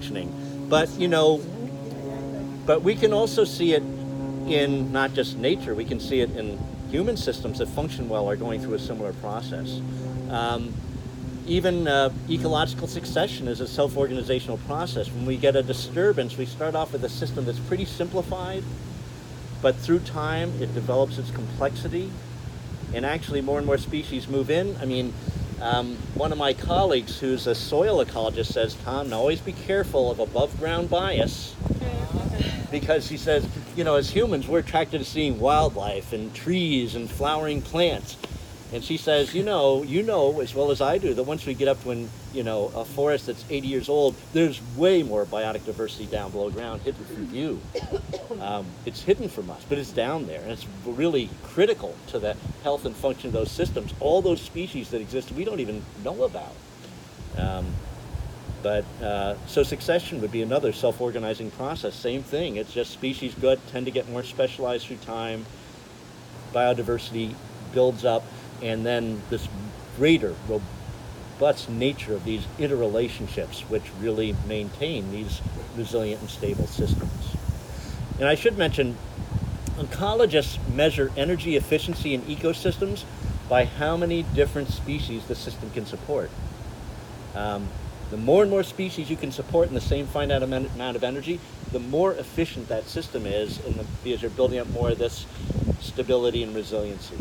functioning. But, but we can also see it in not just nature, we can see it in human systems that function well are going through a similar process. Even ecological succession is a self-organizational process. When we get a disturbance, we start off with a system that's pretty simplified, but through time it develops its complexity, and actually more and more species move in. I mean, one of my colleagues who's a soil ecologist says, Tom, now always be careful of above ground bias, because he says, as humans, we're attracted to seeing wildlife and trees and flowering plants. And she says, you know as well as I do that once we get up to a forest that's 80 years old, there's way more biotic diversity down below ground hidden from view. It's hidden from us, but it's down there, and it's really critical to the health and function of those systems. All those species that exist we don't even know about. So succession would be another self-organizing process. Same thing. It's just species tend to get more specialized through time. Biodiversity builds up, and then this greater, robust nature of these interrelationships, which really maintain these resilient and stable systems. And I should mention, ecologists measure energy efficiency in ecosystems by how many different species the system can support. The more and more species you can support in the same finite amount of energy, the more efficient that system is, because you're building up more of this stability and resiliency.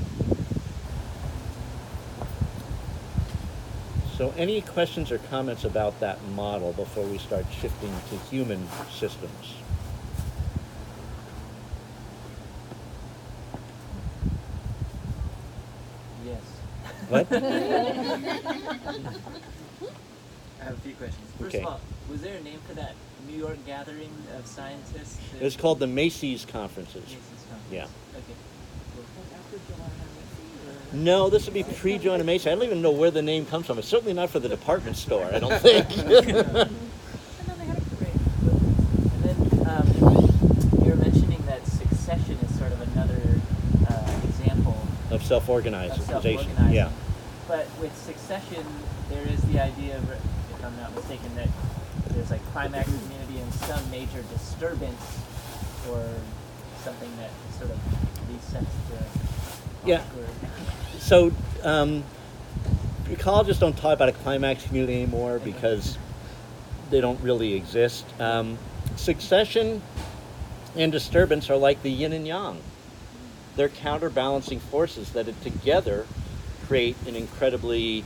So any questions or comments about that model before we start shifting to human systems? Yes. What? I have a few questions. First of all, was there a name for that New York gathering of scientists? It was called the Macy's Conferences. Macy's Conference. Yeah. Okay. No, this would be pre-Joanna Macy. I don't even know where the name comes from. It's certainly not for the department store, I don't think. And then you were mentioning that succession is sort of another example of self-organization. Yeah. But with succession, there is the idea of, if I'm not mistaken, that there's like climax immunity and some major disturbance or something that sort of resets the... Yeah. So ecologists don't talk about a climax community anymore because they don't really exist. Succession and disturbance are like the yin and yang. They're counterbalancing forces that together create an incredibly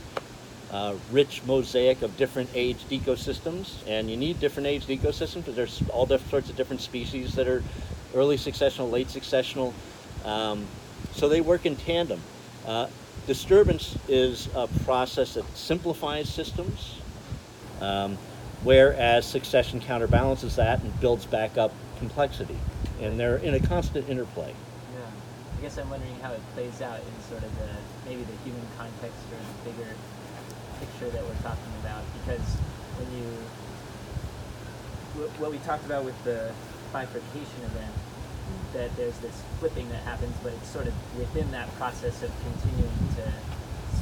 rich mosaic of different aged ecosystems. And you need different aged ecosystems because there's all different sorts of different species that are early successional, late successional. So they work in tandem. Disturbance is a process that simplifies systems, whereas succession counterbalances that and builds back up complexity. And they're in a constant interplay. Yeah. I guess I'm wondering how it plays out in sort of maybe the human context or the bigger picture that we're talking about. Because what we talked about with the bifurcation event, that there's this flipping that happens, but it's sort of within that process of continuing to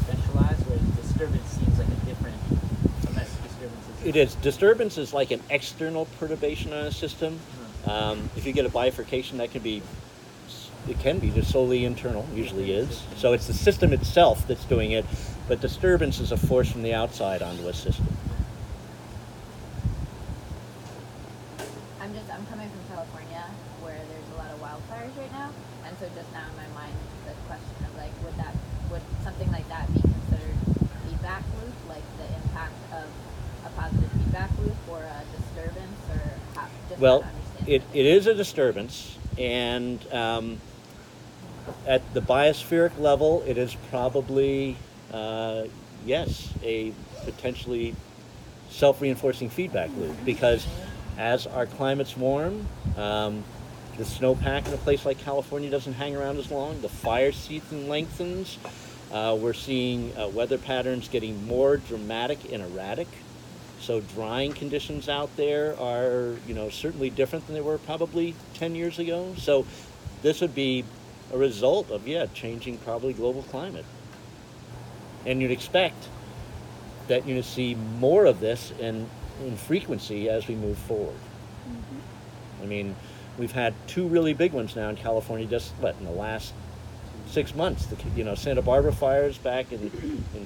specialize, whereas disturbance seems like a different, unless disturbance is... It is. Disturbance is like an external perturbation on a system. If you get a bifurcation, it can be just solely internal, usually is. So it's the system itself that's doing it, but disturbance is a force from the outside onto a system. I'm coming from California, where there's a lot of wildfires right now, and so just now in my mind the question of like, would something like that be considered feedback loop, like the impact of a positive feedback loop or a disturbance, or how? Well, it is a disturbance, and at the biospheric level, it is probably yes, a potentially self-reinforcing feedback loop, because as our climates warm, the snowpack in a place like California doesn't hang around as long. The fire season lengthens. We're seeing weather patterns getting more dramatic and erratic. So drying conditions out there are, certainly different than they were probably 10 years ago. So this would be a result of, changing probably global climate. And you'd expect that you're going to see more of this in in frequency as we move forward. I mean, we've had two really big ones now in California just, in the last 6 months. Santa Barbara fires back in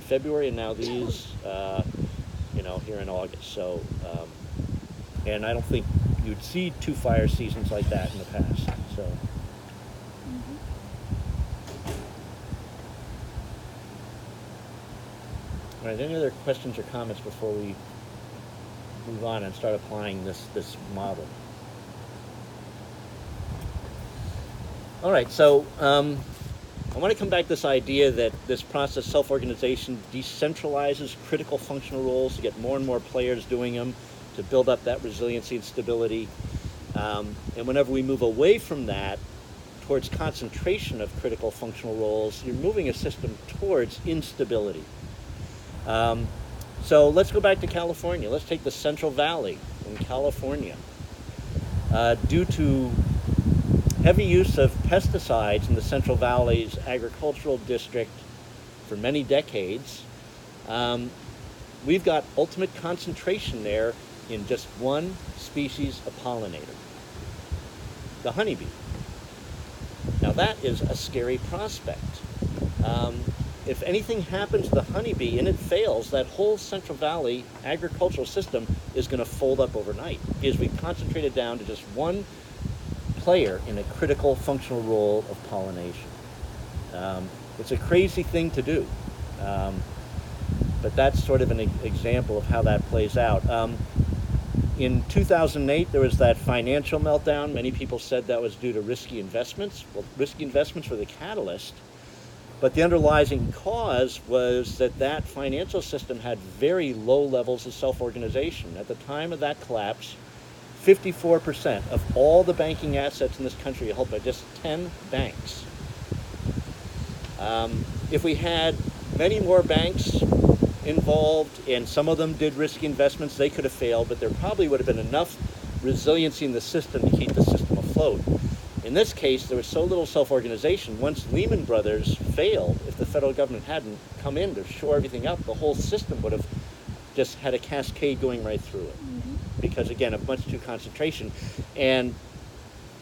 February, and now these, here in August. So, and I don't think you'd see two fire seasons like that in the past. So. All right, any other questions or comments before we move on and start applying this model? All right, so I want to come back to this idea that this process, self-organization, decentralizes critical functional roles to get more and more players doing them, to build up that resiliency and stability. And whenever we move away from that towards concentration of critical functional roles, you're moving a system towards instability. So let's go back to California. Let's take the Central Valley in California. Due to heavy use of pesticides in the Central Valley's agricultural district for many decades, we've got ultimate concentration there in just one species of pollinator, the honeybee. Now that is a scary prospect. If anything happens to the honeybee and it fails, that whole Central Valley agricultural system is going to fold up overnight, because we've concentrated down to just one player in a critical functional role of pollination. It's a crazy thing to do, but that's sort of an example of how that plays out. In 2008, there was that financial meltdown. Many people said that was due to risky investments. Well, risky investments were the catalyst, but the underlying cause was that financial system had very low levels of self-organization. At the time of that collapse, 54% of all the banking assets in this country are held by just 10 banks. If we had many more banks involved, and some of them did risky investments, they could have failed, but there probably would have been enough resiliency in the system to keep the system afloat. In this case, there was so little self-organization. Once Lehman Brothers failed, if the federal government hadn't come in to shore everything up, the whole system would have just had a cascade going right through it. Because, again, of much too concentration. And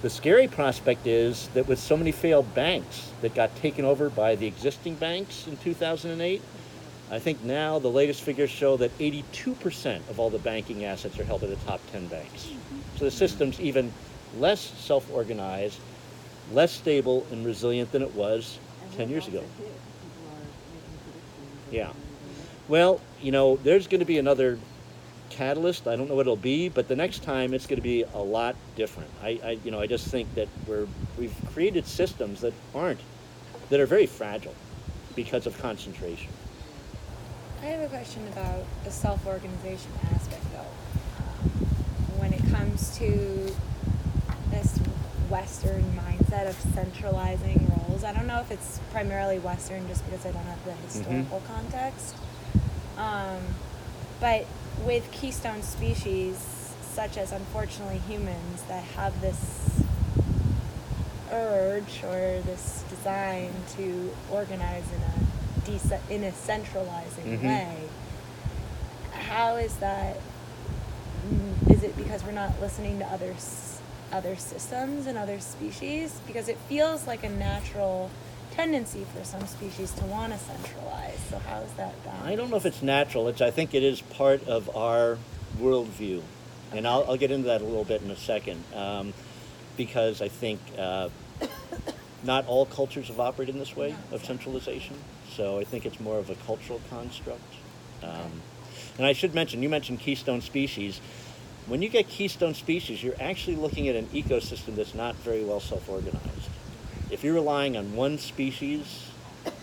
the scary prospect is that with so many failed banks that got taken over by the existing banks in 2008, I think now the latest figures show that 82% of all the banking assets are held by the top 10 banks. So the system's even less self-organized, less stable and resilient than it was 10 years ago. Yeah. Well, there's going to be another catalyst. I don't know what it'll be, but the next time it's going to be a lot different. I just think that we've created systems that are very fragile because of concentration. I have a question about the self-organization aspect, though. When it comes to this Western mindset of centralizing roles, I don't know if it's primarily Western just because I don't have the historical context. But with keystone species, such as unfortunately humans, that have this urge or this design to organize in a centralizing way, how is that? Is it because we're not listening to other systems and other species? Because it feels like a natural tendency for some species to want to centralize. So how is that balanced? I don't know if it's natural. I think it is part of our worldview. And I'll get into that a little bit in a second. Because I think not all cultures have operated in this way of centralization. So I think it's more of a cultural construct. And I should mention, you mentioned keystone species. When you get keystone species, you're actually looking at an ecosystem that's not very well self-organized. If you're relying on one species,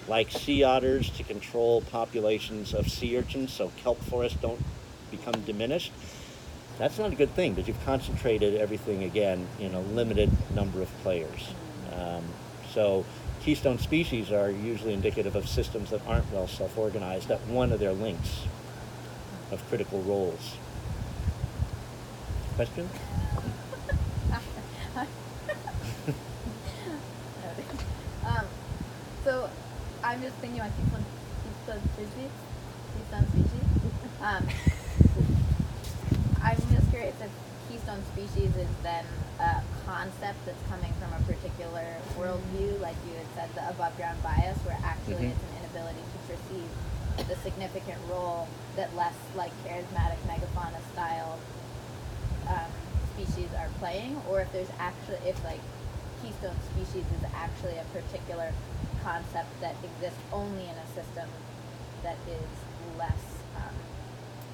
like sea otters, to control populations of sea urchins so kelp forests don't become diminished, that's not a good thing, because you've concentrated everything, again, in a limited number of players. So keystone species are usually indicative of systems that aren't well self-organized at one of their links of critical roles. Question? So I'm just thinking about keystone species. curious if keystone species is then a concept that's coming from a particular worldview, like you had said, the above ground bias, where actually it's an inability to perceive the significant role that less like charismatic megafauna style species are playing, or if there's actually, if like keystone species is actually a particular concept that exists only in a system that is less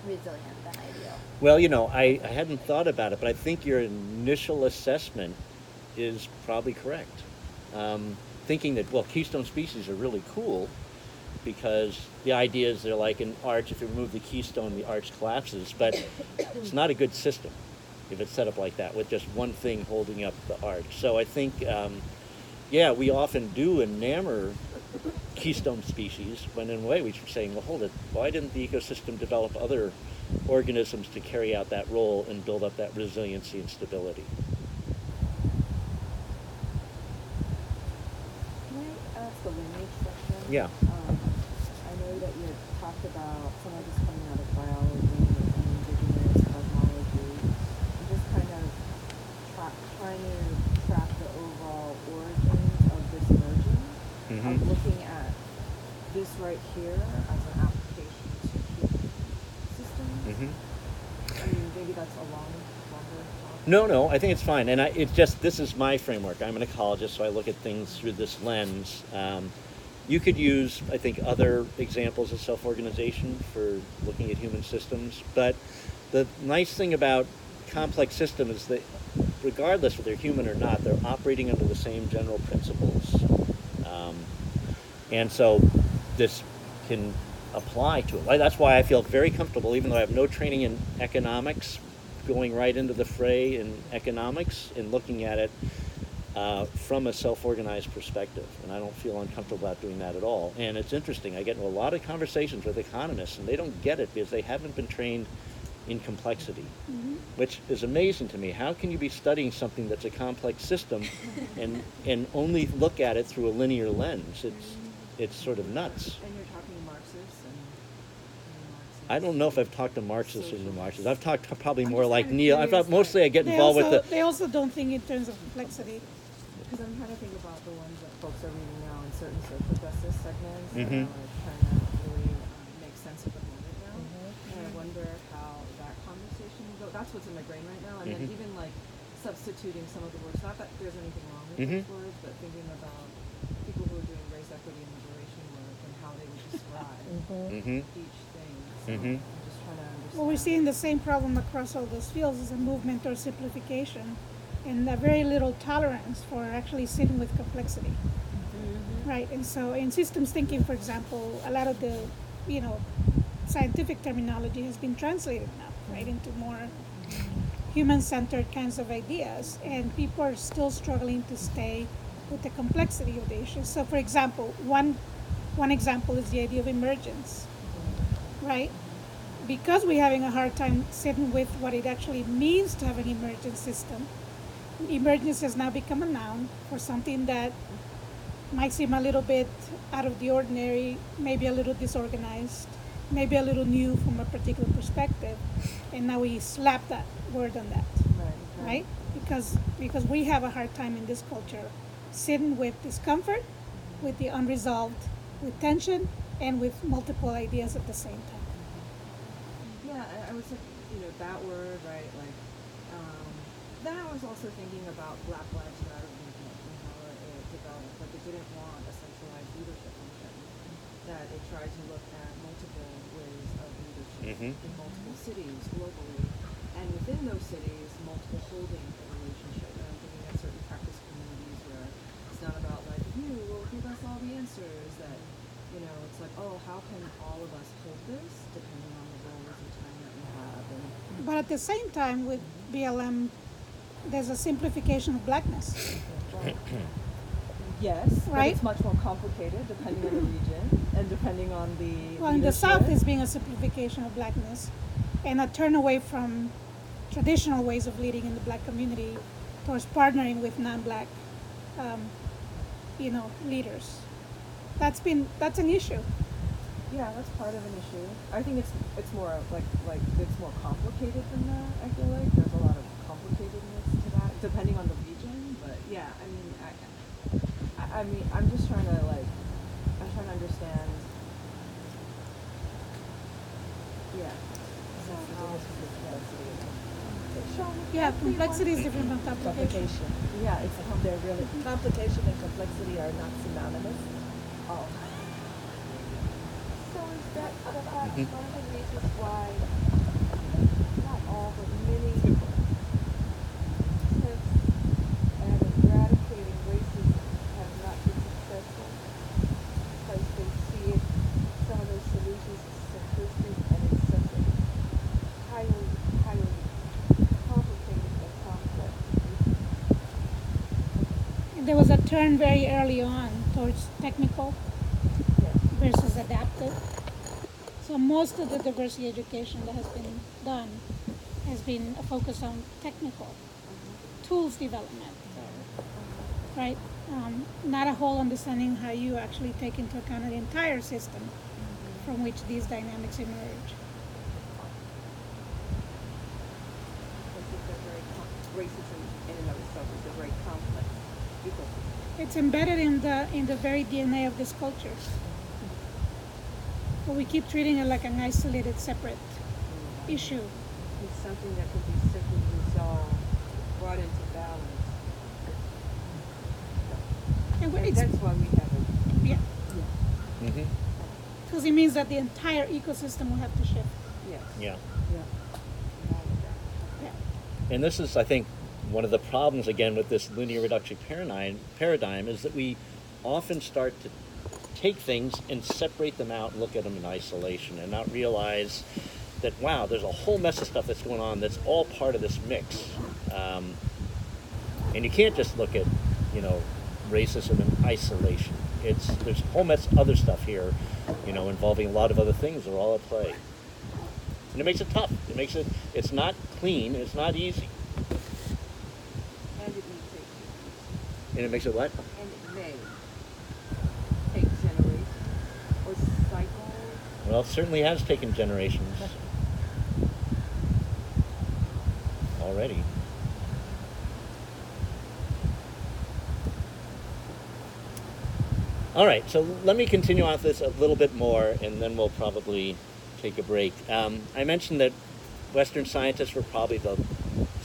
resilient than ideal. Well, I hadn't thought about it, but I think your initial assessment is probably correct. Thinking that, well, keystone species are really cool because the idea is they're like an arch. If you remove the keystone, the arch collapses, but it's not a good system if it's set up like that with just one thing holding up the arch. So I think, we often do enamor keystone species, when in a way we're saying, well, hold it, why didn't the ecosystem develop other organisms to carry out that role and build up that resiliency and stability? Can I ask a lineage question? Yeah. I know that you had talked about some of this coming out of biology and indigenous cosmology. I'm just kind of trying to track the overall origins of this merging. I'm looking at this right here as an application to human systems. I mean, maybe that's a longer talk. No, I think it's fine. And this is my framework. I'm an ecologist, so I look at things through this lens. You could use, I think, other examples of self-organization for looking at human systems. But the nice thing about complex systems is that regardless if they're human or not, they're operating under the same general principles. And so this can apply to it. That's why I feel very comfortable, even though I have no training in economics, going right into the fray in economics and looking at it from a self-organized perspective. And I don't feel uncomfortable about doing that at all. And it's interesting. I get into a lot of conversations with economists, and they don't get it because they haven't been trained in complexity, which is amazing to me. How can you be studying something that's a complex system and only look at it through a linear lens? It's sort of nuts. And you're talking Marxists and Marxists. I don't know if I've talked to Marxists or Marxists. I've talked to probably I'm more just like kinda Neil. curious, Mostly I get involved with the. They also don't think in terms of complexity. Because I'm trying to think about the ones that folks are reading now in certain social justice segments that Mhm. are like trying to really make sense of the moment now. And I wonder how that conversation will go. That's what's in my brain right now. And then even like substituting some of the words, not that there's anything wrong with those words, but thinking about people who are doing race equity and liberation work and how they would describe each thing. So I'm just trying to understand. Well, we're seeing the same problem across all those fields is a movement or simplification and a very little tolerance for actually sitting with complexity. Right, and so in systems thinking, for example, a lot of the, scientific terminology has been translated now, right, into more human-centered kinds of ideas, and people are still struggling to stay with the complexity of the issues. So, for example, one example is the idea of emergence, right? Because we're having a hard time sitting with what it actually means to have an emergent system, emergence has now become a noun for something that might seem a little bit out of the ordinary, maybe a little disorganized, maybe a little new from a particular perspective, and now we slap that word on that, right? Because we have a hard time in this culture sitting with discomfort, with the unresolved, with tension, and with multiple ideas at the same time. Yeah, I was like, that word, right? Like, then I was also thinking about Black Lives Matter movement and how it developed. Like, it didn't want a centralized leadership function. That it tried to look at multiple ways of leadership in multiple cities globally, and within those cities, multiple holding a relationship. And I'm thinking of certain practice communities where it's not about like you will give us all the answers. That it's like, oh, how can all of us hold this depending on the roles and time that we have. And But at the same time, with BLM, there's a simplification of blackness. yes, but Right? it's much more complicated depending on the region and depending on the Well, in the South, leadership. is being a simplification of blackness and a turn away from traditional ways of leading in the black community towards partnering with non-black, leaders. That's an issue. Yeah, that's part of an issue. I think it's more like it's more complicated than that. I feel like there's a lot of complicatedness to that, depending on the region. But yeah, I mean, I'm just trying to understand. Yeah. So Yeah, complexity is different from complication. Yeah, it's They're really, complication and complexity are not synonymous. oh. So is that perhaps one of the reasons why not all but many attempts at eradicating racism have not been successful because they see it, some of those solutions as simplistic and it's such a highly, highly complicated and complex issue. There was a turn very early on towards technical Yes. versus adaptive. So most of the diversity education that has been done has been a focus on technical tools development, right? Not a whole understanding how you actually take into account the entire system from which these dynamics emerge. Because it's a very racism in and of itself is a very complex ecosystem. It's embedded in the very DNA of this culture. But we keep treating it like an isolated, separate issue. It's something that can be simply resolved, brought into balance. And And it's, that's why we have it. yeah, Mm-hmm. because it means that the entire ecosystem will have to shift. Yes. Yeah. Yeah. And all of that. Yeah. And this is, I think, one of the problems, again, with this linear reduction paradigm is that we often start to take things and separate them out and look at them in isolation and not realize that, wow, there's a whole mess of stuff that's going on that's all part of this mix. And you can't just look at, racism in isolation. There's a whole mess of other stuff here, involving a lot of other things that are all at play. And it makes it tough. It's not clean, it's not easy. And it may take And it makes it what? and it may take generations or cycles. Well, it certainly has taken generations already. All right, so let me continue on with this a little bit more, and then we'll probably take a break. I mentioned that Western scientists were probably some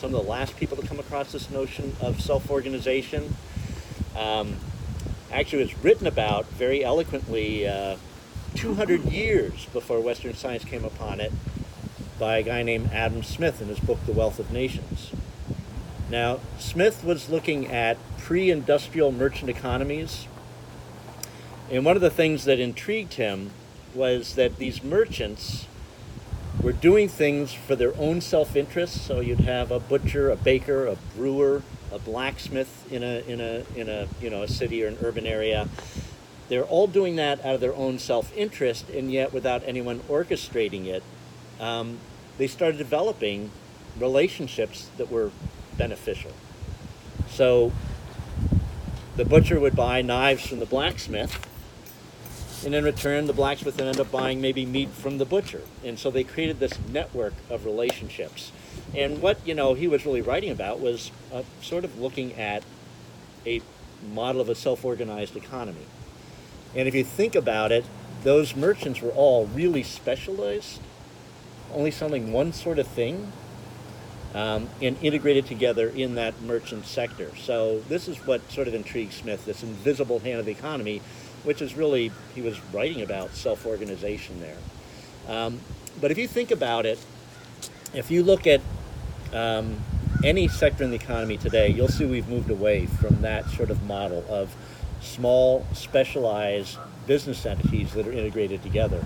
of the last people to come across this notion of self-organization. Actually, it was written about very eloquently 200 years before Western science came upon it by a guy named Adam Smith in his book, The Wealth of Nations. Now, Smith was looking at pre-industrial merchant economies, and one of the things that intrigued him was that these merchants were doing things for their own self-interest. So you'd have a butcher, a baker, a brewer, a blacksmith in a city or an urban area. They're all doing that out of their own self-interest, and yet without anyone orchestrating it, they started developing relationships that were beneficial. So the butcher would buy knives from the blacksmith, and in return, the blacksmith would end up buying maybe meat from the butcher. And so they created this network of relationships. And what, he was really writing about was sort of looking at a model of a self-organized economy. And if you think about it, those merchants were all really specialized, only selling one sort of thing, and integrated together in that merchant sector. So this is what sort of intrigued Smith, this invisible hand of the economy, which is really, he was writing about self-organization there. But if you think about it, if you look at any sector in the economy today, you'll see we've moved away from that sort of model of small, specialized business entities that are integrated together.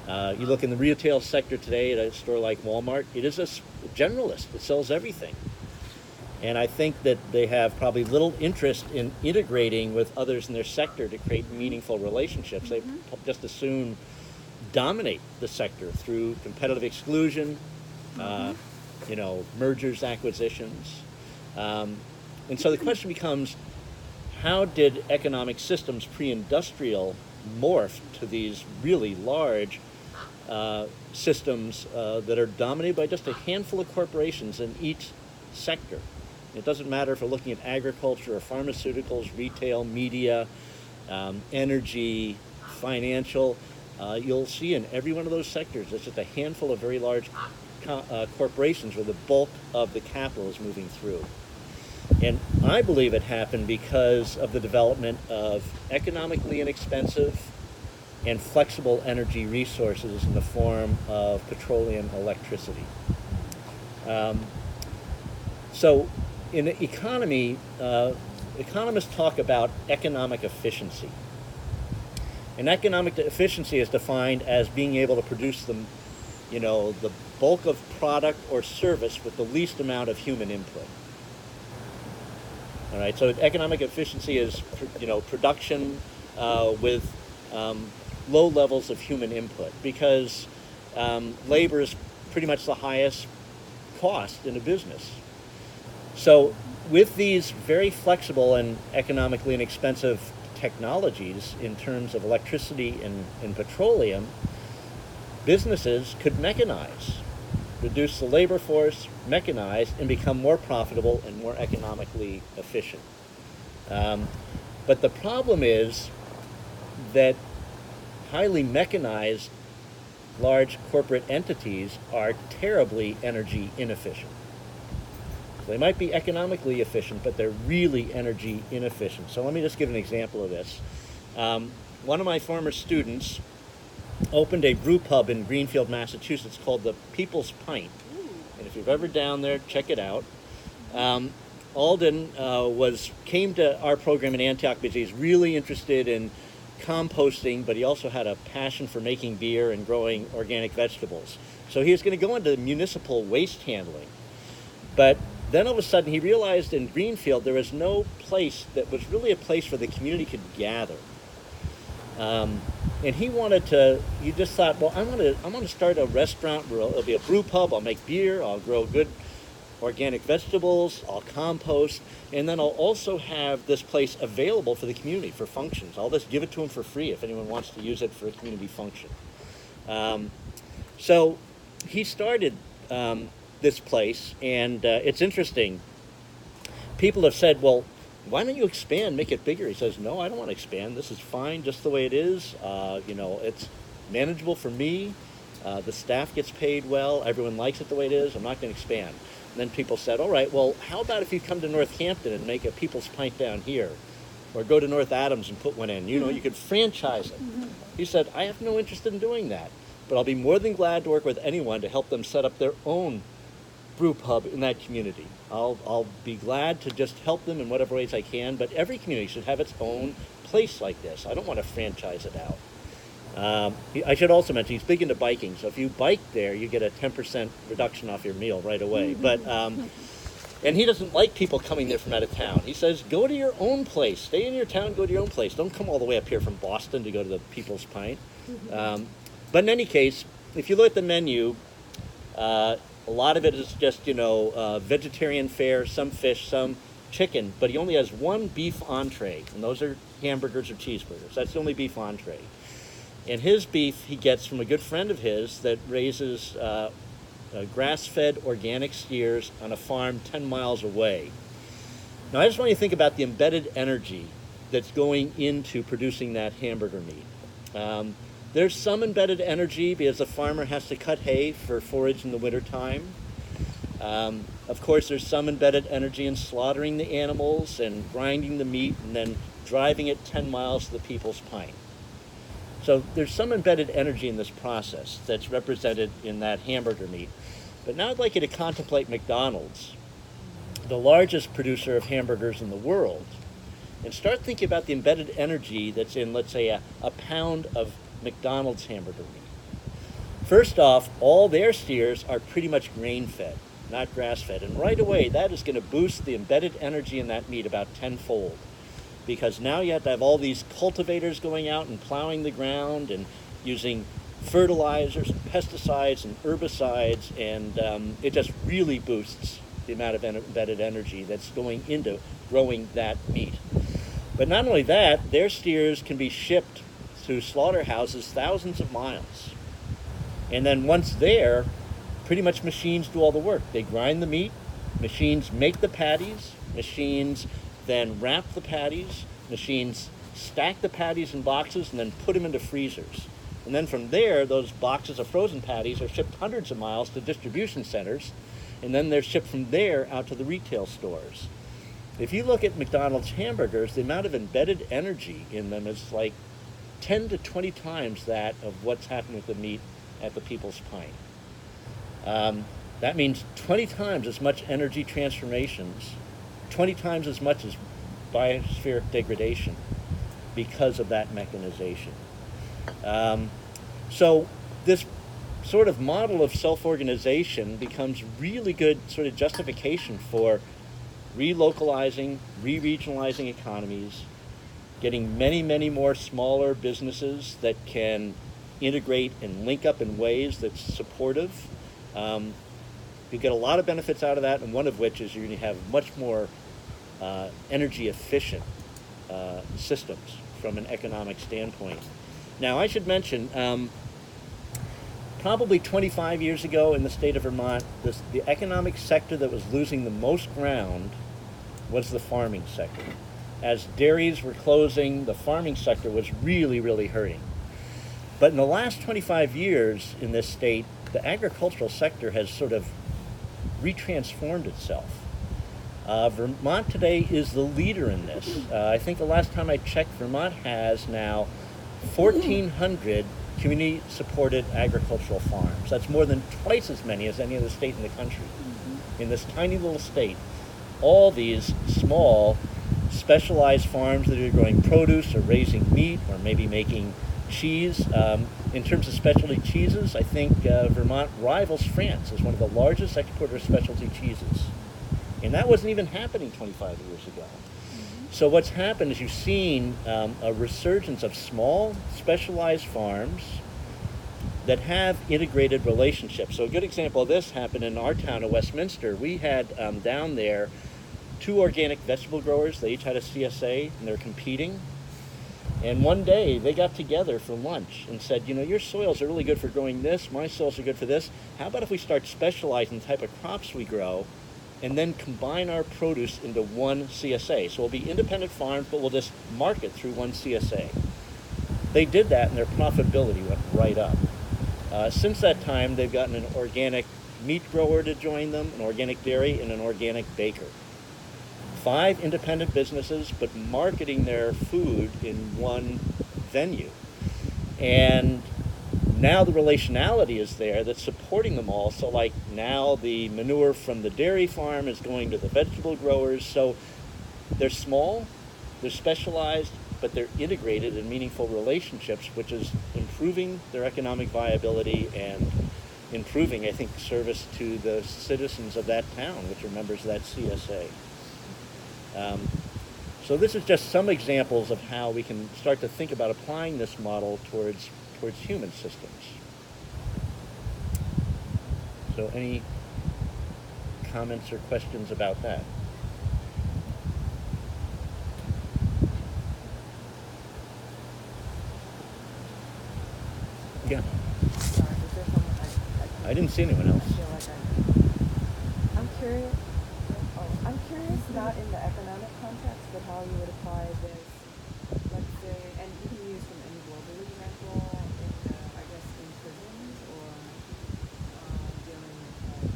You look in the retail sector today at a store like Walmart, it is a generalist. It sells everything. And I think that they have probably little interest in integrating with others in their sector to create meaningful relationships. They just as soon dominate the sector through competitive exclusion, mergers, acquisitions. And so the question becomes, how did economic systems pre-industrial morphed to these really large systems that are dominated by just a handful of corporations in each sector. It doesn't matter if we're looking at agriculture or pharmaceuticals, retail, media, energy, financial. You'll see in every one of those sectors, it's just a handful of very large corporations where the bulk of the capital is moving through. And I believe it happened because of the development of economically inexpensive and flexible energy resources in the form of petroleum electricity. So in the economy, economists talk about economic efficiency. And economic efficiency is defined as being able to produce the bulk of product or service with the least amount of human input. All right, so economic efficiency is, production with low levels of human input, because labor is pretty much the highest cost in a business. So with these very flexible and economically inexpensive technologies in terms of electricity and petroleum, businesses could mechanize, reduce the labor force, mechanize, and become more profitable and more economically efficient. But the problem is that highly mechanized large corporate entities are terribly energy inefficient. So they might be economically efficient, but they're really energy inefficient. So let me just give an example of this. One of my former students opened a brew pub in Greenfield, Massachusetts called the People's Pint. And if you've ever down there, check it out. Alden came to our program in Antioch because he's really interested in composting, but he also had a passion for making beer and growing organic vegetables. So he was going to go into municipal waste handling. But then all of a sudden he realized in Greenfield there was no place that was really a place where the community could gather. And he just thought, well, I'm going to start a restaurant where it'll be a brew pub. I'll make beer, I'll grow good organic vegetables, I'll compost, and then I'll also have this place available for the community for functions. I'll just give it to them for free if anyone wants to use it for a community function. So he started this place, and it's interesting. People have said, well, why don't you expand, make it bigger? He says, no, I don't want to expand. This is fine just the way it is. It's manageable for me. The staff gets paid well. Everyone likes it the way it is. I'm not going to expand. And then people said, all right, well, how about if you come to Northampton and make a People's Pint down here? Or go to North Adams and put one in. You could franchise it. He said, I have no interest in doing that, but I'll be more than glad to work with anyone to help them set up their own brew pub in that community. I'll be glad to just help them in whatever ways I can, but every community should have its own place like this. I don't want to franchise it out. I should also mention, he's big into biking, so if you bike there, you get a 10% reduction off your meal right away. But and he doesn't like people coming there from out of town. He says, go to your own place. Stay in your town, go to your own place. Don't come all the way up here from Boston to go to the People's Pint. But in any case, if you look at the menu, a lot of it is just, vegetarian fare, some fish, some chicken, but he only has one beef entree, and those are hamburgers or cheeseburgers. That's the only beef entree. And his beef he gets from a good friend of his that raises grass-fed organic steers on a farm 10 miles away. Now, I just want you to think about the embedded energy that's going into producing that hamburger meat. There's some embedded energy because the farmer has to cut hay for forage in the wintertime. Of course, there's some embedded energy in slaughtering the animals and grinding the meat and then driving it 10 miles to the People's Pint. So there's some embedded energy in this process that's represented in that hamburger meat. But now I'd like you to contemplate McDonald's, the largest producer of hamburgers in the world, and start thinking about the embedded energy that's in, let's say, a pound of McDonald's hamburger meat. First off, all their steers are pretty much grain-fed, not grass-fed. And right away, that is going to boost the embedded energy in that meat about tenfold. Because now you have to have all these cultivators going out and plowing the ground and using fertilizers and pesticides and herbicides, and it just really boosts the amount of embedded energy that's going into growing that meat. But not only that, their steers can be shipped to slaughterhouses thousands of miles. And then once there, pretty much machines do all the work. They grind the meat, machines make the patties, machines then wrap the patties, machines stack the patties in boxes and then put them into freezers. And then from there, those boxes of frozen patties are shipped hundreds of miles to distribution centers, and then they're shipped from there out to the retail stores. If you look at McDonald's hamburgers, the amount of embedded energy in them is like 10 to 20 times that of what's happened with the meat at the People's Pint. That means 20 times as much energy transformations, 20 times as much as biospheric degradation because of that mechanization. So this sort of model of self-organization becomes really good sort of justification for relocalizing, re-regionalizing economies, getting many, many more smaller businesses that can integrate and link up in ways that's supportive. You get a lot of benefits out of that, and one of which is you're going to have much more energy efficient systems from an economic standpoint. Now, I should mention, probably 25 years ago in the state of Vermont, the economic sector that was losing the most ground was the farming sector. As dairies were closing, the farming sector was really, really hurting. But in the last 25 years in this state, the agricultural sector has sort of retransformed itself. Vermont today is the leader in this. I think the last time I checked, Vermont has now 1,400 community-supported agricultural farms. That's more than twice as many as any other state in the country. In this tiny little state, all these small, specialized farms that are growing produce or raising meat or maybe making cheese. In terms of specialty cheeses, I think Vermont rivals France as one of the largest exporters of specialty cheeses. And that wasn't even happening 25 years ago. So what's happened is you've seen a resurgence of small, specialized farms that have integrated relationships. So a good example of this happened in our town of Westminster. We had down there 2 organic vegetable growers. They each had a CSA, and they're competing. And one day they got together for lunch and said, you know, your soils are really good for growing this, my soils are good for this. How about if we start specializing the type of crops we grow and then combine our produce into one CSA? So we'll be independent farms, but we'll just market through one CSA. They did that and their profitability went right up. Since that time, they've gotten an organic meat grower to join them, an organic dairy, and an organic baker. 5 independent businesses, but marketing their food in one venue. And now the relationality is there that's supporting them all. So like now the manure from the dairy farm is going to the vegetable growers. So they're small, they're specialized, but they're integrated in meaningful relationships, which is improving their economic viability and improving, I think, service to the citizens of that town, which are members of that CSA. So this is just some examples of how we can start to think about applying this model towards human systems. So any comments or questions about that? Yeah. Sorry, is there someone I didn't see anyone else. I feel like I'm curious. I'm curious, not in the economic context, but how you would apply this, let's say, and you can use from any global example in, I guess, in prisons or dealing with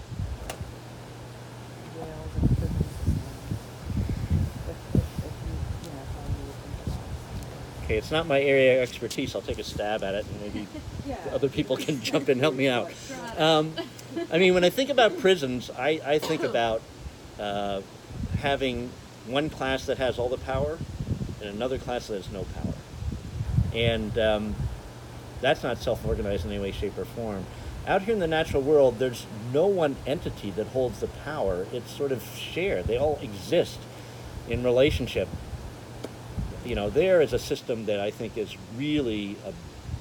jails and prison systems. If you know, how you would think about it. Okay, it's not my area of expertise. I'll take a stab at it, and maybe Yeah. other people can jump in and help me out. I mean, when I think about prisons, I think about having one class that has all the power and another class that has no power. And that's not self-organized in any way, shape, or form. Out here in the natural world, there's no one entity that holds the power. It's sort of shared. They all exist in relationship. You know, there is a system that I think is really a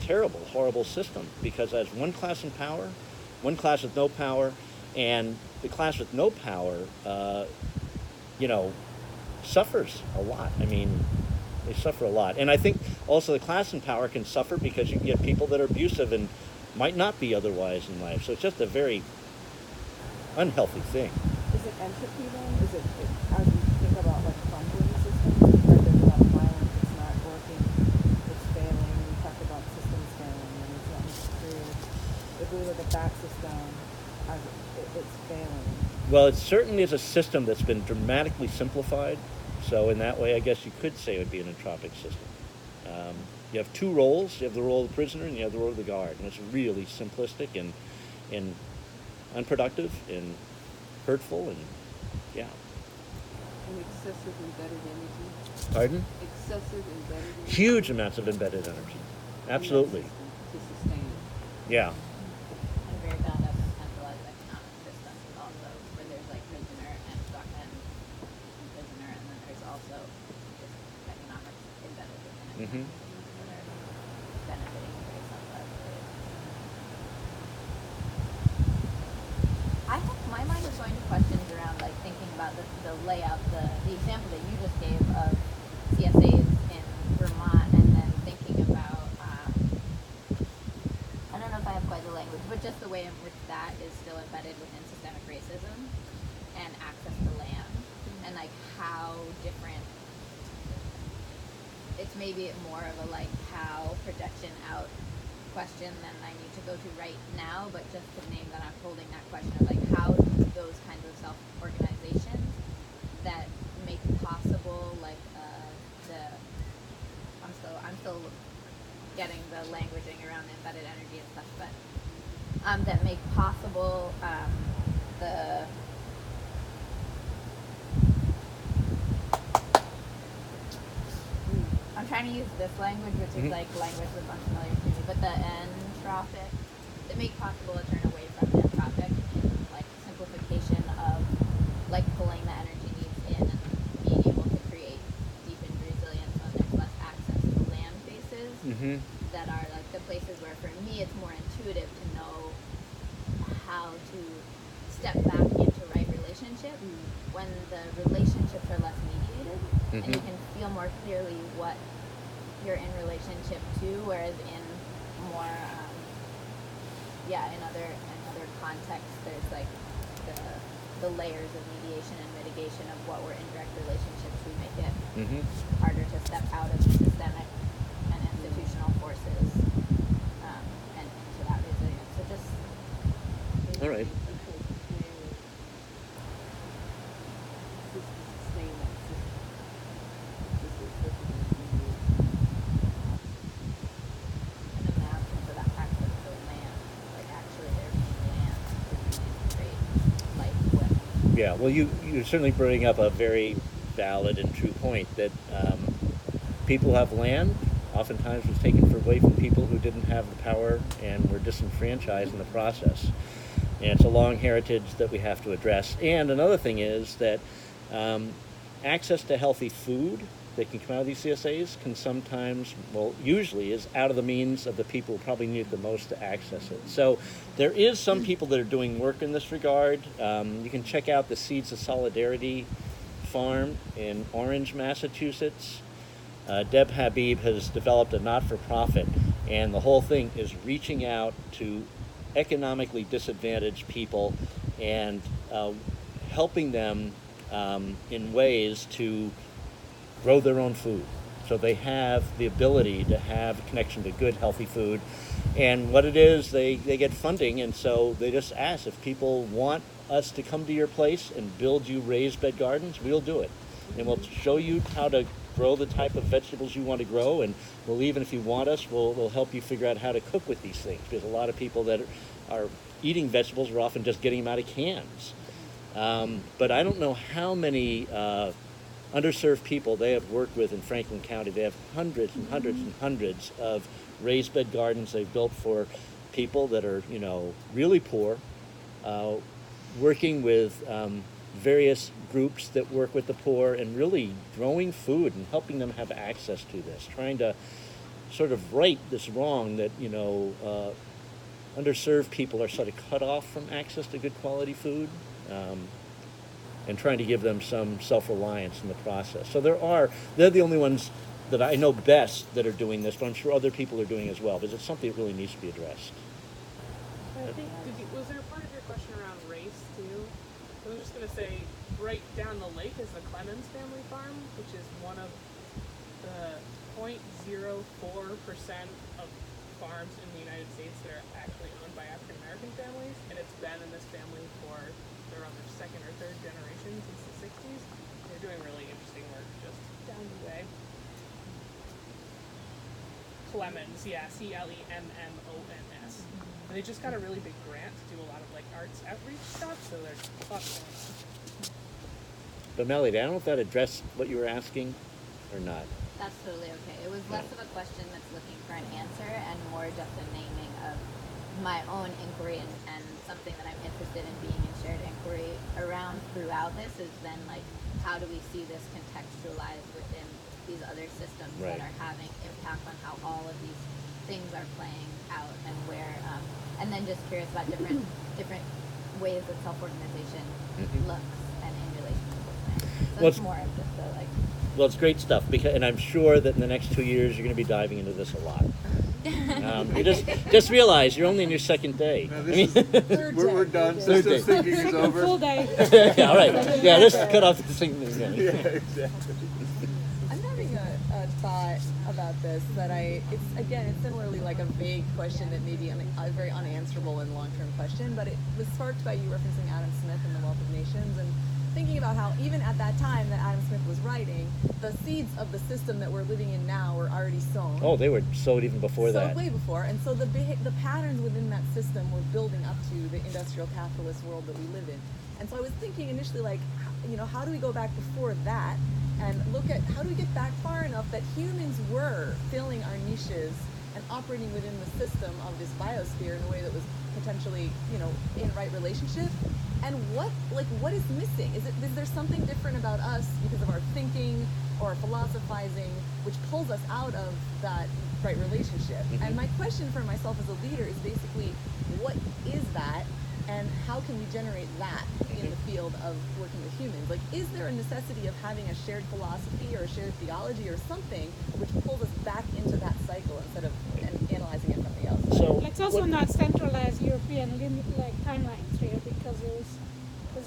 terrible, horrible system, because as one class in power, one class with no power, and the class with no power, you know, suffers a lot. I mean, They suffer a lot. And I think also the class and power can suffer because you get people that are abusive and might not be otherwise in life. So it's just a very unhealthy thing. Is it entropy then? Is it as we think about like funding systems, right? There's a lot of violence, it's not working, it's failing. We talked about systems failing and it's not true. If we look at that system as it's failing. Well, it certainly is a system that's been dramatically simplified. So in that way, I guess you could say it would be an entropic system. You have two roles. You have the role of the prisoner and you have the role of the guard. And it's really simplistic and unproductive and hurtful and, yeah. And excessive embedded energy. Pardon? Excessive embedded energy. Huge amounts of embedded energy. Absolutely. To sustain it. Yeah. And very bound up with centralized economic systems also, where there's like prisoner and stock and prisoner, and then there's also just economics embedded within it. Mm-hmm. That are benefiting a very centralized way. I think my mind was going to questions around like thinking about the layout, the example that you just gave of CSAs in Vermont, and then thinking about I don't know if I have quite the language, but just the way in which that is still embedded within systemic racism and access to land, and like how different. It's maybe more of a like how projection out question than I need to go to right now, but just to name that I'm holding that question of like how those kinds of self-organizations that make possible like I'm still getting the languaging around embedded energy and stuff, but that make possible the I'm trying to use this language, which is like language that's unfamiliar to me, but the entropic, that make possible a turn away from the entropic in like simplification of like pulling the energy needs in and being able to create deepened resilience when there's less access to land bases that are like the places where for me it's more intuitive to know how to step back into right relationship when the relationships are less mediated and you can feel more clearly what you're in relationship to, whereas in more in other contexts there's like the layers of mediation and mitigation of what were indirect relationships. We make it harder to step out of systemic and institutional forces and into that resilience. So just All right. Sustain that system. and then the absence of that access to land, like actually there being land to create life with. Yeah, well, you certainly bring up a very valid and true point that people who have land oftentimes was taken away from people who didn't have the power and were disenfranchised in the process. And it's a long heritage that we have to address. And another thing is that access to healthy food that can come out of these CSAs can sometimes, well, usually is out of the means of the people who probably need it the most to access it. So there is some people that are doing work in this regard. You can check out the Seeds of Solidarity farm in Orange, Massachusetts. Deb Habib has developed a not-for-profit, and the whole thing is reaching out to economically disadvantaged people and helping them in ways to grow their own food. So they have the ability to have a connection to good, healthy food. And what it is, they get funding, and so they just ask if people want us to come to your place and build you raised bed gardens, we'll do it. And we'll show you how to grow the type of vegetables you want to grow, and we'll even, if you want us, we'll help you figure out how to cook with these things, because a lot of people that are eating vegetables are often just getting them out of cans. But I don't know how many underserved people they have worked with in Franklin County. They have hundreds and hundreds and hundreds of raised bed gardens they've built for people that are, really poor, working with various groups that work with the poor and really growing food and helping them have access to this, trying to sort of right this wrong that, underserved people are sort of cut off from access to good quality food, and trying to give them some self-reliance in the process. So they're the only ones that I know best that are doing this, but I'm sure other people are doing as well, because it's something that really needs to be addressed. I think, was there part of your question around race too? I was just going to say, right down the lake is the Clemens family farm, which is one of the 0.04% of farms in the United States that are actually owned by African American families, and it's been in this family for, they're on their second or third generation since the 60s. They're doing really interesting work just down the way. Clemens, yeah, Clemons. And they just got a really big grant to do a lot of like arts outreach stuff, so there's lots going on. But Melody, I don't know if that addressed what you were asking or not. That's totally okay. It was less of a question that's looking for an answer and more just a naming of my own inquiry and something that I'm interested in being in shared inquiry around throughout this is then like how do we see this contextualized within these other systems Right. that are having impact on how all of these things are playing out and where and then just curious about different ways that self-organization looks and in relation to those things. So Well, it's more of just the like Well, it's great stuff, because, and I'm sure that in the next 2 years you're going to be diving into this a lot. You just realize you're only in your second day. No, this is, we're done. Systems thinking is over. Full day. Yeah, all right. Yeah, this is cut off the thing. Yeah, exactly. I'm having a thought about this that it's similarly like a vague question that may be a very unanswerable and long-term question, but it was sparked by you referencing Adam Smith and the Wealth of Nations and thinking about how even at that time that Adam Smith was writing, the seeds of the system that we're living in now were already sown. Oh, they were sowed even before that. Way before, and so the patterns within that system were building up to the industrial capitalist world that we live in. And so I was thinking initially, like, how do we go back before that and look at how do we get back far enough that humans were filling our niches and operating within the system of this biosphere in a way that was potentially, in right relationship. And what is missing? Is there something different about us because of our thinking or philosophizing, which pulls us out of that right relationship? And my question for myself as a leader is basically, what is that? And how can we generate that in the field of working with humans? Like, is there a necessity of having a shared philosophy or a shared theology or something which pulls us back into that cycle instead of analyzing it from the outside? So Let's also not centralize European timelines here, because there's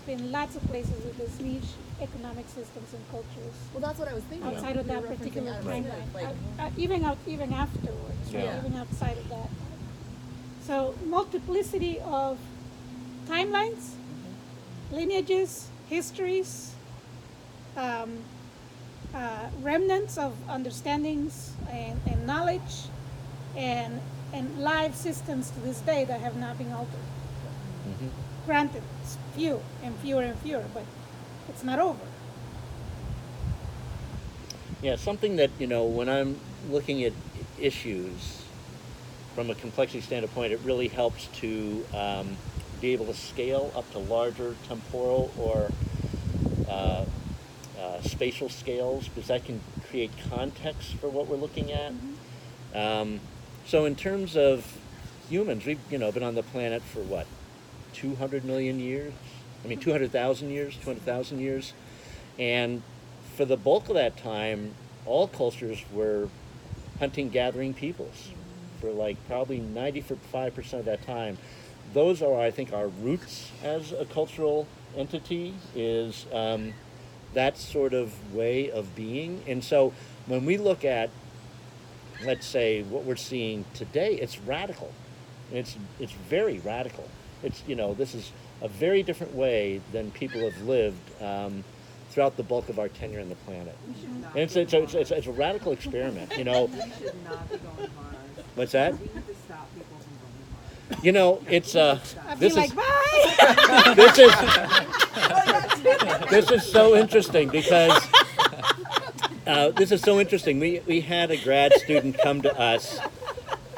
been lots of places with this niche economic systems and cultures Well, that's what I was thinking. outside of You that were referencing particular Adam Smith, timeline, like, even afterwards, right? Yeah. Even outside of that. So multiplicity of timelines, lineages, histories, remnants of understandings and knowledge, and live systems to this day that have not been altered. Granted, it's few and fewer and fewer, but it's not over. Yeah, something that, when I'm looking at issues from a complexity standpoint, it really helps to be able to scale up to larger temporal or spatial scales, because that can create context for what we're looking at. So in terms of humans, we've been on the planet for what, 200 million years? 200,000 years, 200,000 years. And for the bulk of that time, all cultures were hunting, gathering peoples for like probably 95% of that time. Those are, I think, our roots as a cultural entity, is that sort of way of being. And so when we look at, let's say, what we're seeing today, it's radical. It's very radical. It's, this is a very different way than people have lived throughout the bulk of our tenure on the planet. And it's a radical experiment, We should not be going Mars. What's that? We need to stop people from going Mars. It's I'd be this like, is bye! this is so interesting, because this is so interesting. We had a grad student come to us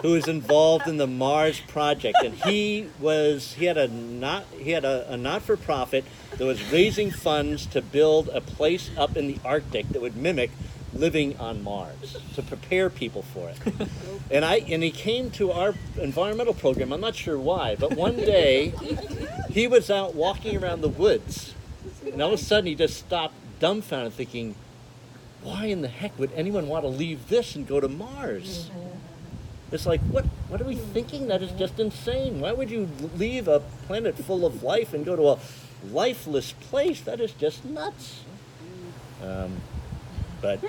who was involved in the Mars project, and he had a not-for-profit that was raising funds to build a place up in the Arctic that would mimic living on Mars, to prepare people for it. And he came to our environmental program. I'm not sure why, but one day he was out walking around the woods, and all of a sudden he just stopped dumbfounded, thinking, why in the heck would anyone want to leave this and go to Mars? It's like, what are we thinking? That is just insane. Why would you leave a planet full of life and go to a lifeless place? That is just nuts. But I don't know.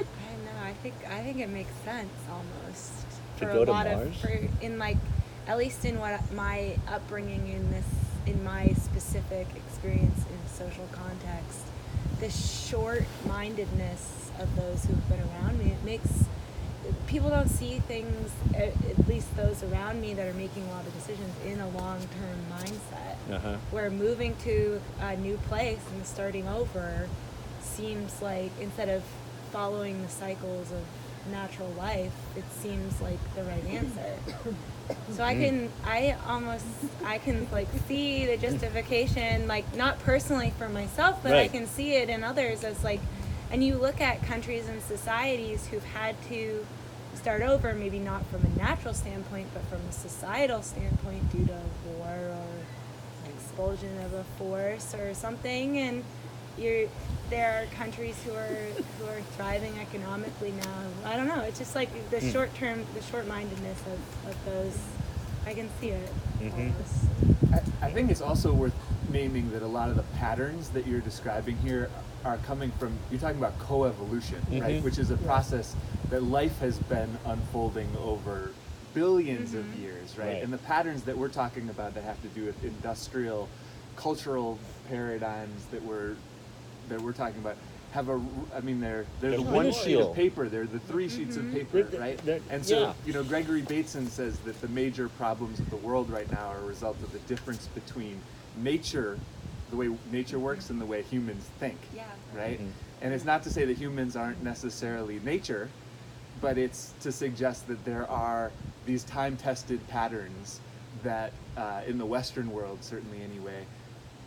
I think it makes sense almost To for go a to lot Mars? in like, at least in what my upbringing in my specific experience in social context, the short-mindedness of those who've been around me, it makes people don't see things, at least those around me that are making a lot of decisions, in a long-term mindset. Where moving to a new place and starting over seems like, instead of following the cycles of natural life, it seems like the right answer. So I can like see the justification, like not personally for myself, but I can see it in others as like, and you look at countries and societies who've had to start over, maybe not from a natural standpoint, but from a societal standpoint due to war or expulsion of a force or something, and there are countries who are thriving economically now. I don't know. It's just like the short-mindedness of those. I can see it. I think it's also worth naming that a lot of the patterns that you're describing here are coming from, you're talking about coevolution, right? Which is a process that life has been unfolding over billions of years, right? And the patterns that we're talking about that have to do with industrial, cultural paradigms that we're talking about have they're the one sheet of paper, they're the three sheets of paper, right? And so, Gregory Bateson says that the major problems of the world right now are a result of the difference between nature, the way nature works, and the way humans think, right? And it's not to say that humans aren't necessarily nature, but it's to suggest that there are these time-tested patterns that, in the Western world, certainly anyway,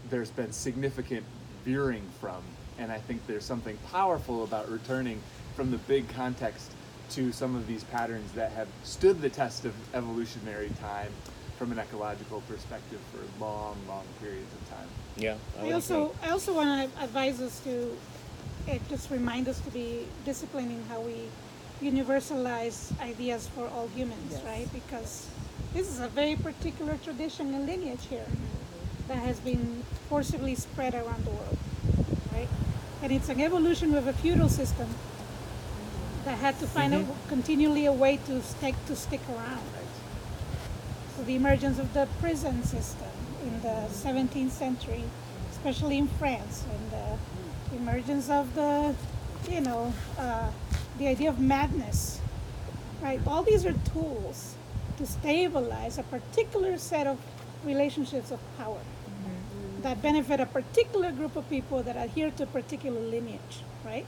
there's been significant veering from. And I think there's something powerful about returning from the big context to some of these patterns that have stood the test of evolutionary time from an ecological perspective for long, long periods of time. Yeah. I also want to advise us to just remind us to be disciplined in how we universalize ideas for all humans, right? Because this is a very particular tradition and lineage here that has been forcibly spread around the world, right? And it's an evolution of a feudal system that had to find continually a way to stick around. So the emergence of the prison system in the 17th century, especially in France, and the emergence of the idea of madness, right? All these are tools to stabilize a particular set of relationships of power that benefit a particular group of people that adhere to a particular lineage, right?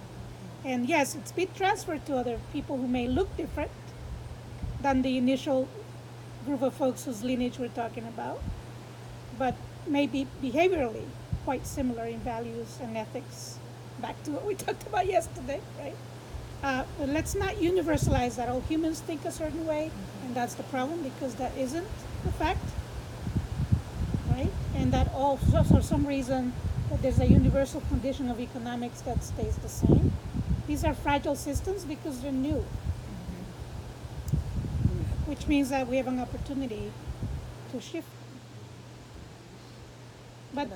And yes, it's been transferred to other people who may look different than the initial group of folks whose lineage we're talking about, but maybe behaviorally quite similar in values and ethics, back to what we talked about yesterday, right? But let's not universalize that all humans think a certain way, and that's the problem, because that isn't the fact, right? And that also, for some reason, that there's a universal condition of economics that stays the same. These are fragile systems because they're new, which means that we have an opportunity to shift. But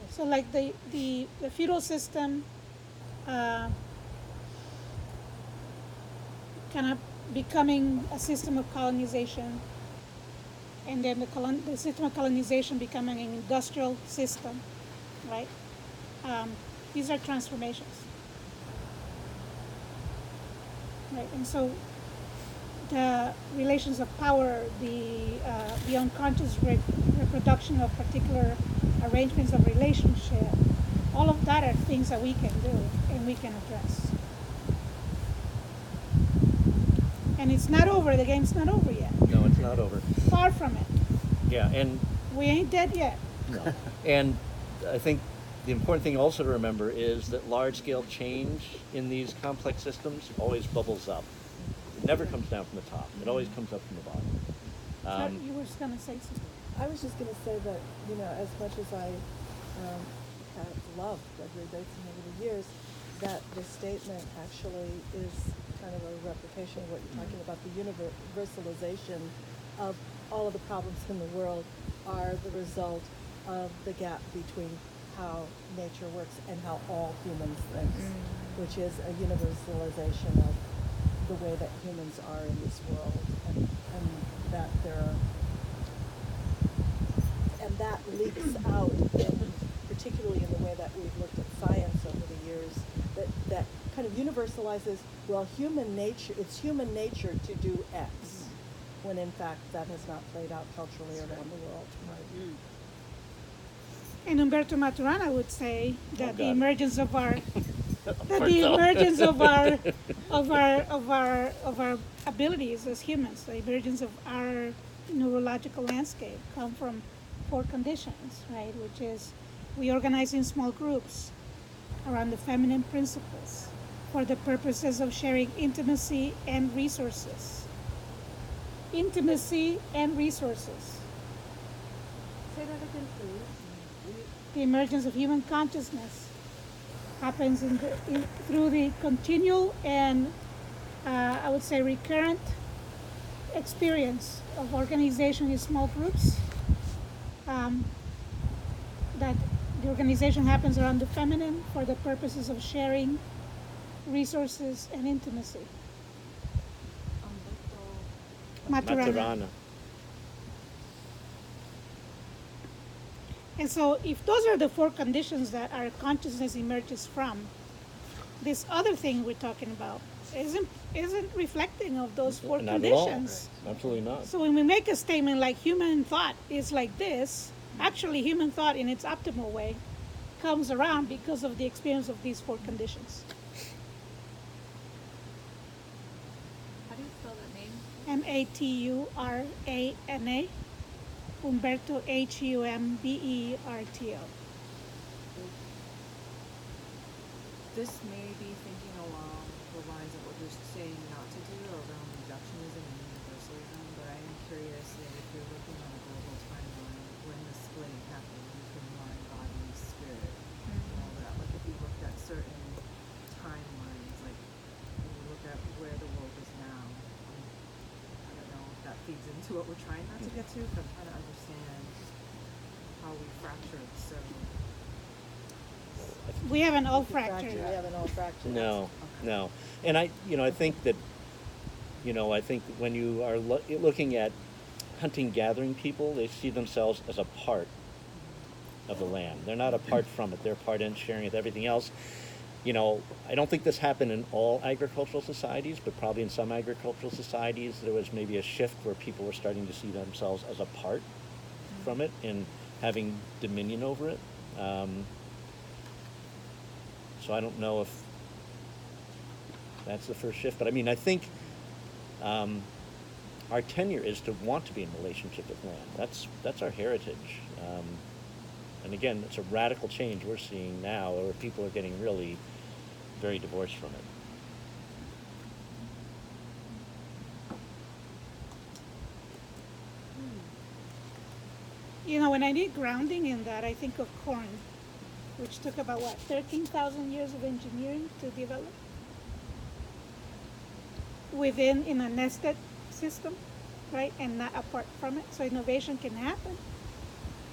so like the feudal system kind of becoming a system of colonization, and then the system of colonization becoming an industrial system, right? These are transformations, right? And so the relations of power, the unconscious reproduction of particular arrangements of relationship, all of that are things that we can do and we can address. And it's not over. The game's not over yet. No, it's not over. Far from it. Yeah, and we ain't dead yet. No. And I think the important thing also to remember is that large-scale change in these complex systems always bubbles up. It never comes down from the top. It always comes up from the bottom. You were just going to say something. I was just going to say that, as much as I have a loved Gregory Bateson over the years, that the statement actually is kind of a replication of what you're talking about. The universalization of all of the problems in the world are the result of the gap between how nature works and how all humans think, which is a universalization of the way that humans are in this world, and that there are, and that leaks out in, particularly in the way that we've looked at science over the years, that kind of universalizes, well, human nature, it's human nature to do X, when in fact that has not played out culturally around the world. And Umberto Maturana would say that the God. emergence of our of our abilities as humans, the emergence of our neurological landscape, come from four conditions, right? Which is we organize in small groups around the feminine principles for the purposes of sharing intimacy and resources. Intimacy and resources. Say that again, please. The emergence of human consciousness happens through the continual and I would say recurrent experience of organization in small groups. That the organization happens around the feminine for the purposes of sharing resources and intimacy. Maturana. And so if those are the four conditions that our consciousness emerges from, this other thing we're talking about isn't reflecting of those four Not conditions. at all. Absolutely not. So when we make a statement like human thought is like this, actually human thought in its optimal way comes around because of the experience of these four conditions. How do you spell that name? Maturana. Umberto Humberto. This may be thinking along the lines of what you're saying not to do around reductionism and universalism, but I am curious that if you're looking on a global timeline, when the splitting happened between mind, body, and spirit, and all that, like if you looked at certain timelines, like when you look at where the world is now, I don't know if that feeds into what we're trying not to get to, but I'm trying to understand how we fractured so. We haven't all We fractured. haven't all fractured. No, no. And I think that, I think when you are looking at hunting gathering people, they see themselves as a part of the land. They're not apart from it. They're part in sharing with everything else. I don't think this happened in all agricultural societies, but probably in some agricultural societies there was maybe a shift where people were starting to see themselves as a part from it and having dominion over it. So I don't know if that's the first shift, but I think our tenure is to want to be in relationship with land. That's our heritage. And again, it's a radical change we're seeing now where people are getting really very divorced from it. When I need grounding in that, I think of corn, which took about 13,000 years of engineering to develop in a nested system, right, and not apart from it. So innovation can happen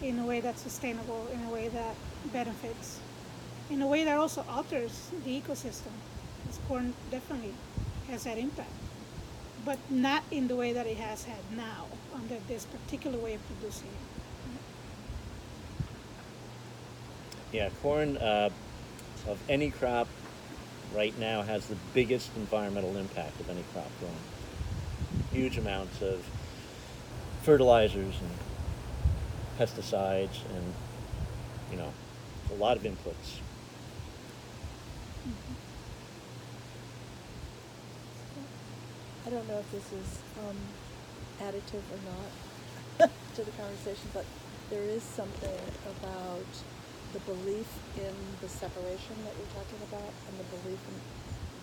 in a way that's sustainable, in a way that benefits, in a way that also alters the ecosystem. This corn definitely has that impact, but not in the way that it has had now under this particular way of producing it. Yeah, corn of any crop right now has the biggest environmental impact of any crop grown. Huge amounts of fertilizers and pesticides and, a lot of inputs. I don't know if this is additive or not to the conversation, but there is something about the belief in the separation that you're talking about, and the belief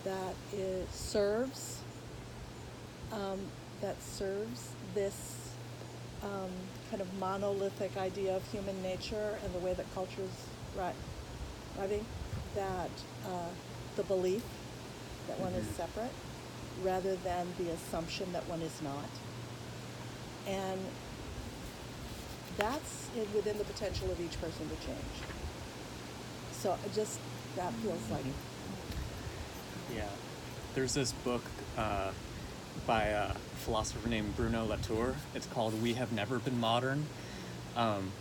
that it serves this kind of monolithic idea of human nature and the way that cultures I think that the belief that one is separate rather than the assumption that one is not. And that's within the potential of each person to change. So that feels like. Yeah. There's this book by a philosopher named Bruno Latour. It's called We Have Never Been Modern.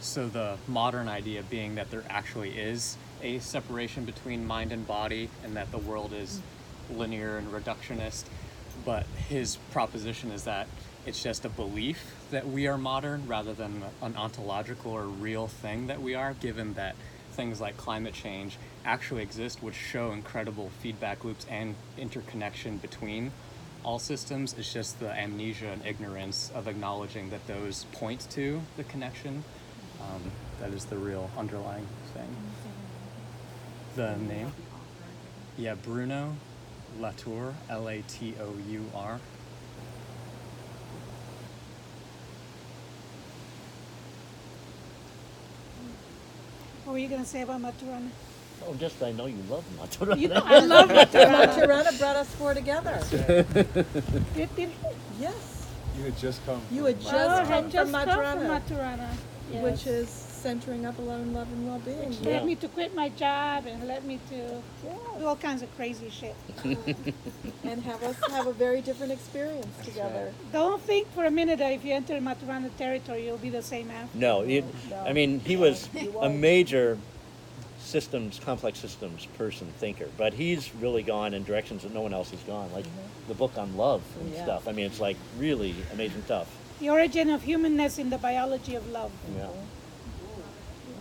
So the modern idea being that there actually is a separation between mind and body and that the world is linear and reductionist. But his proposition is that it's just a belief that we are modern rather than an ontological or real thing that we are, given that things like climate change actually exist, which show incredible feedback loops and interconnection between all systems. It's just the amnesia and ignorance of acknowledging that those point to the connection. That is the real underlying thing. The name? Yeah, Bruno Latour, Latour. What were you going to say about Maturana? Oh, just I know you love Maturana. You know, I love Maturana. Maturana brought us four together. Did he? Yes. You had just come. You had from- just come Just from come Maturana, from Maturana. Yes. which is centering up alone, love, and well-being. Which Yeah. led me to quit my job and led me to do all kinds of crazy shit. And have us have a very different experience together. Don't think for a minute that if you enter Maturana territory, you'll be the same after. No, I mean, he was You a won't. major complex systems person, thinker, but he's really gone in directions that no one else has gone, like the book on love and Yeah. stuff. I mean, it's like really amazing stuff. The Origin of Humanness in the Biology of Love, Yeah.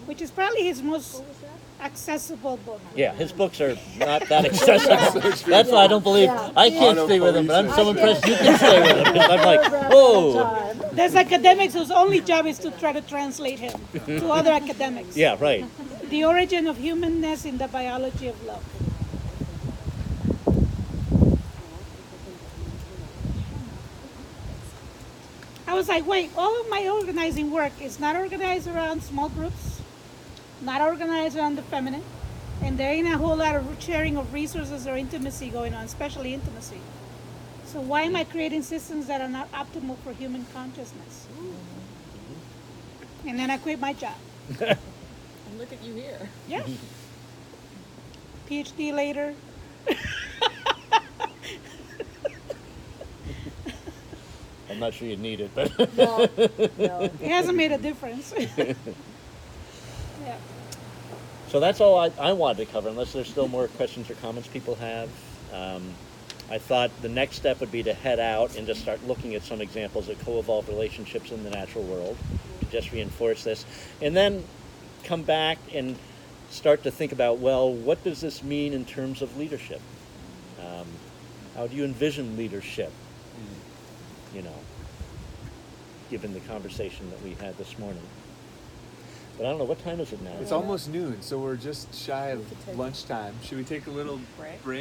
which is probably his most accessible book. Yeah, his books are not that accessible. That's why I don't believe I can't stay with him, but I'm so impressed you can stay with him. 'Cause I'm like, whoa. There's academics whose only job is to try to translate him to other academics. Yeah, right. The Origin of Humanness in the Biology of Love. I was like, wait, all of my organizing work is not organized around small groups, not organized around the feminine, and there ain't a whole lot of sharing of resources or intimacy going on, especially intimacy. So why am I creating systems that are not optimal for human consciousness? And then I quit my job. And look at you here. Yeah. PhD later. I'm not sure you need it, but No. It hasn't made a difference. Yeah. so that's all I wanted to cover, unless there's still more questions or comments people have. I thought the next step would be to head out and just start looking at some examples of co-evolved relationships in the natural world to just reinforce this. And then come back and start to think about, well, what does this mean in terms of leadership? How do you envision leadership? You know, given the conversation that we had this morning. But I don't know, what time is it now? It's almost noon, so we're just shy of could take- lunchtime. Should we take a little Break? break?